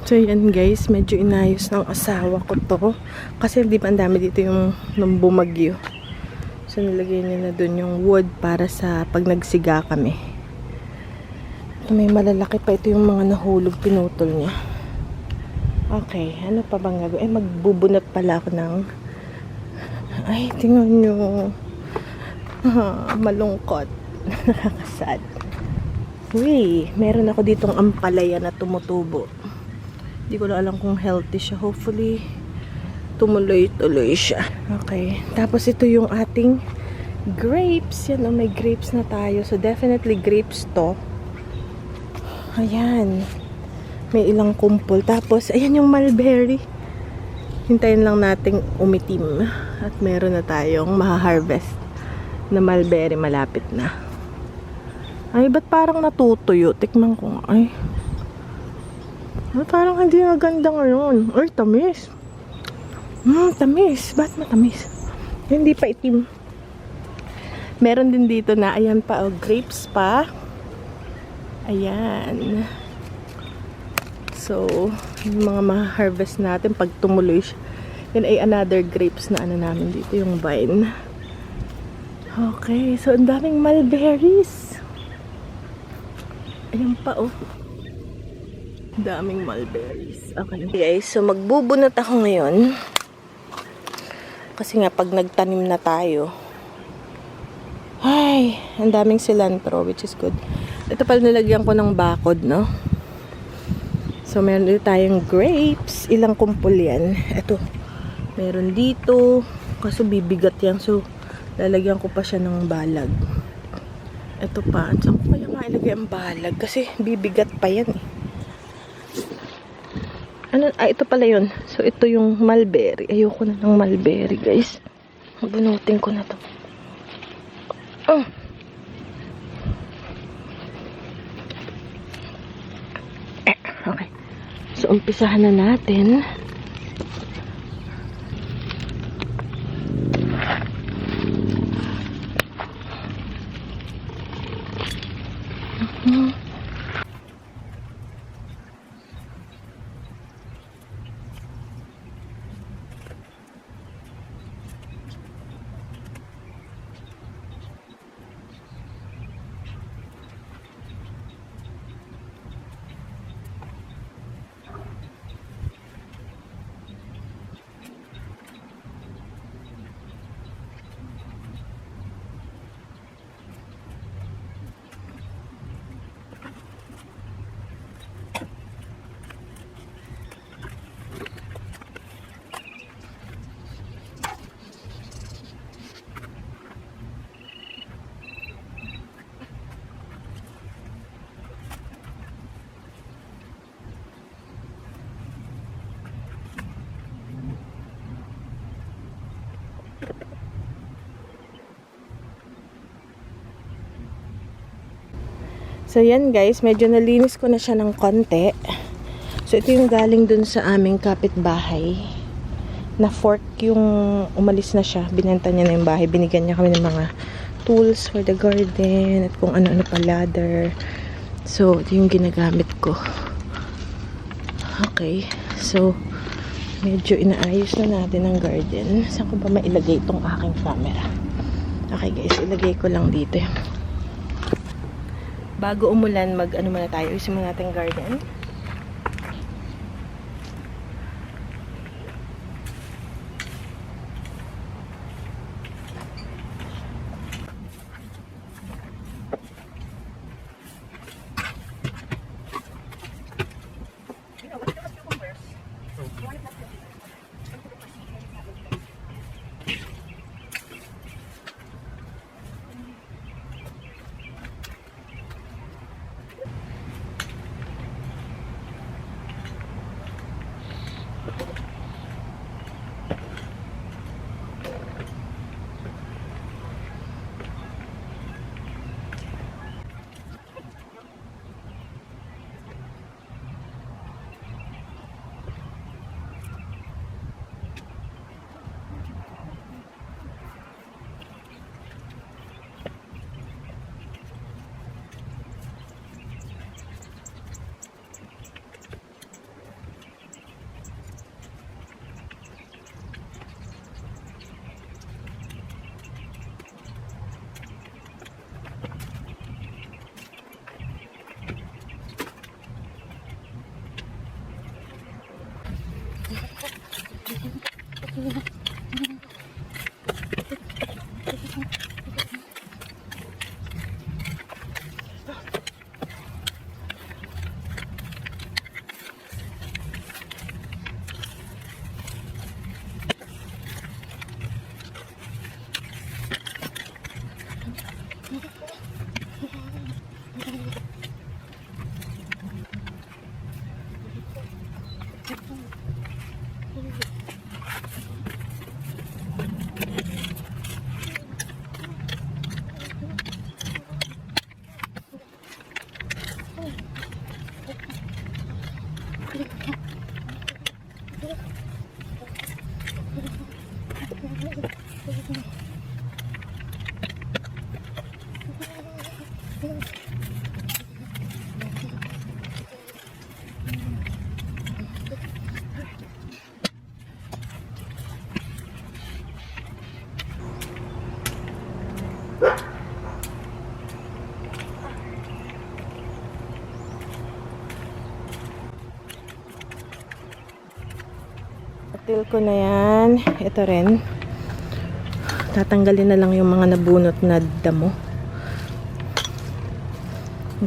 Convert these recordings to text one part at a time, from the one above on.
So yan guys, medyo inayos ng asawa ko to. Kasi di ba ang dami dito yung nung bumagyo. So nilagay niya na dun yung wood para sa pag nagsiga kami. May malalaki pa ito yung mga nahulog, pinutol niya. Okay, ano pa bang gagawin? Magbubunot pala ako ng... Ay, tingnan nyo. Malungkot. Nakakasad. Uy, meron ako ditong ampalaya na tumutubo. Hindi ko na alam kung healthy siya. Hopefully, tumuloy-tuloy siya. Okay. Tapos ito yung ating grapes. Yan o, may grapes na tayo. So, definitely grapes to. Ayan. May ilang kumpol. Tapos, ayan yung mulberry. Hintayin lang nating umitim. At meron na tayong maha-harvest na mulberry malapit na. Ay, ba't parang natutuyo? Tikman ko nga. Ay. Parang hindi na ganda ngayon. Ay, tamis. Tamis. Ba't matamis? Hindi pa itim. Meron din dito na, ayan pa, oh, grapes pa. Ayan. So, yung mga ma-harvest natin pag tumuloy siya. Yan ay another grapes na ano namin dito, yung vine. Okay, so ang daming mulberries. Ayan pa, oh. Daming mulberries. Okay guys, so magbubunot ako ngayon. Kasi nga pag nagtanim na tayo, ay, ang daming cilantro, which is good. Ito pala nilagyan ko ng bakod, no? So meron dito tayong grapes. Ilang kumpul yan. Ito, meron dito. Kaso bibigat yan. So, lalagyan ko pa siya ng balag. Ito pa. Saan ko kaya nga ilagay ang balag? Kasi bibigat pa yan eh. Ano? Ah, ito pala yun. So, ito yung mulberry. Ayoko na ng mulberry, guys. Bunutin ko na to. Oh. Okay. So, umpisahan na natin. So yan guys, medyo nalinis ko na siya ng konti. So ito yung galing dun sa aming kapitbahay. Na fork yung umalis na siya. Binenta niya na yung bahay. Binigyan niya kami ng mga tools for the garden. At kung ano-ano pa, ladder. So ito yung ginagamit ko. Okay. So medyo inaayos na natin ang garden. Saan ko ba mailagay itong aking camera? Okay guys, ilagay ko lang dito. Bago umulan, mag-ano muna tayo. Isin muna natin garden. Til ko na yan. Ito rin. Tatanggalin na lang yung mga nabunot na damo.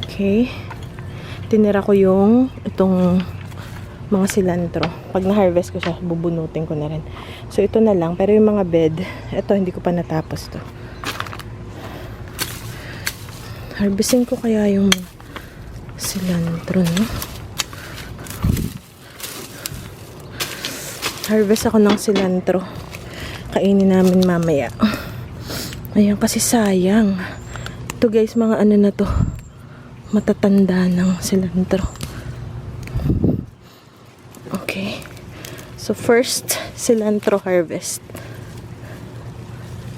Okay. Tinira ko yung itong mga cilantro. Pag na-harvest ko siya, bubunutin ko na rin. So, ito na lang. Pero yung mga bed, ito hindi ko pa natapos to. Harvestin ko kaya yung cilantro, no? Harvest ako ng cilantro. Kainin namin mamaya. Ayan, kasi sayang. Ito guys, mga ano na to. Matatanda ng cilantro. Okay. So first, cilantro harvest.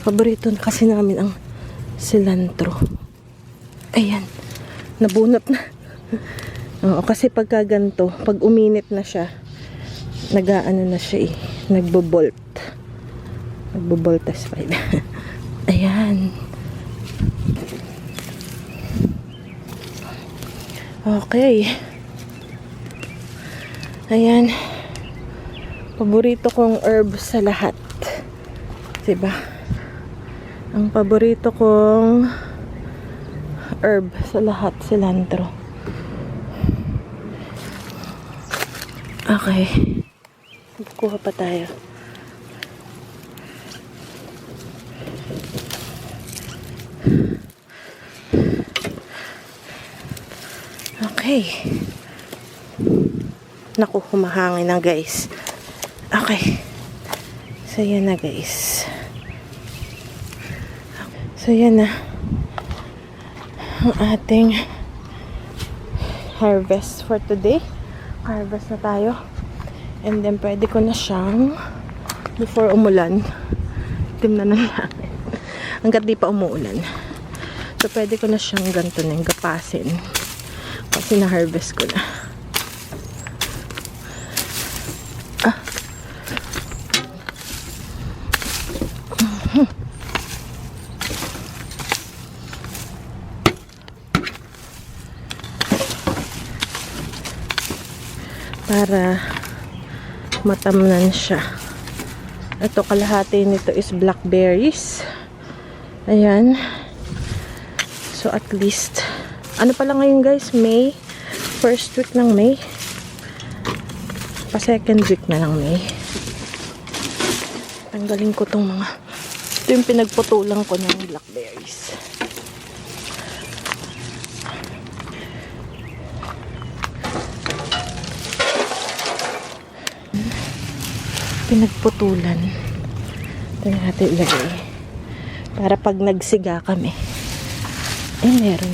Paborito na kasi namin ang cilantro. Ayan. Nabunot na. Oo, kasi pagka ganito, pag uminit na siya, nag-aano na siya eh. Nagbo-bolt. Nagbo-boltas pa. Ayan. Okay. Ayan. Paborito kong herb sa lahat. Diba? Ang paborito kong herb sa lahat, cilantro. Okay. Kuha pa tayo. Okay. Naku, humahangin na guys. Okay. So, yan na guys. So, yan na. Ang ating harvest for today. Harvest na tayo. And then, pwede ko na siyang before umulan. Timnan na natin. Hanggat di pa umuulan. So, pwede ko na siyang ganito na gapasin. Kasi na-harvest ko na. Para matamnan siya. Ito, kalahati nito is blackberries. Ayan. So, at least, ano pala ngayon guys? May. First week ng May. Pa second week na lang May. Tanggalin ko tong mga, ito yung pinagputulang ko ng blackberries. Pinagputulan. Ito natin ilagay. Para pag nagsiga kami, meron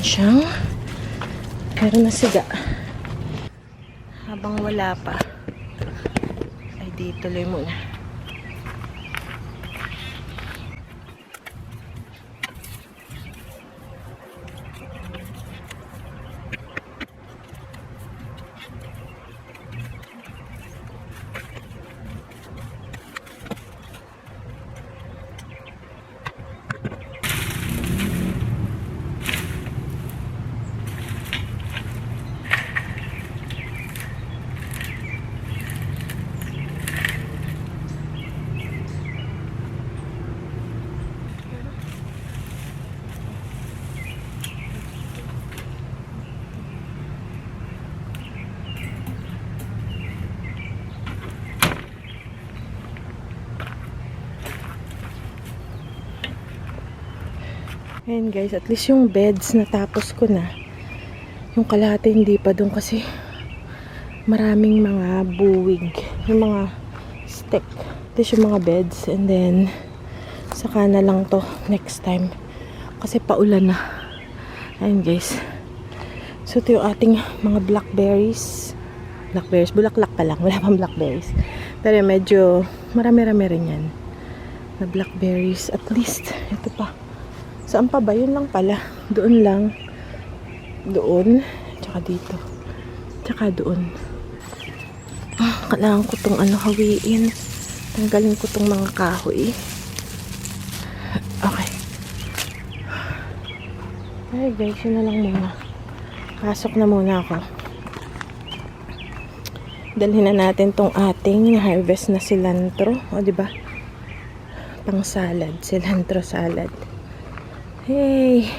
na siga. Habang wala pa, ay di tuloy muna. Ayan guys, at least yung beds natapos ko na. Yung kalahati hindi pa doon kasi maraming mga buwig. Yung mga stick. At least yung mga beds. And then, saka na lang to next time. Kasi paulan na. Ayan guys. So, ito yung ating mga blackberries. Blackberries. Bulaklak pa lang. Wala pang blackberries. Pero medyo marami-rami rin yan. Na blackberries. At least, ito pa. Saan pa ba? Yun lang pala. Doon lang. Doon. Tsaka dito. Tsaka doon. Kailangan ko tong hawiin. Tanggalin ko tong mga kahoy. Okay. Ay guys, yun na lang muna. Pasok na muna ako. Dalhin na natin tong ating na-harvest na cilantro. O, diba? Pang salad. Cilantro salad. Hey!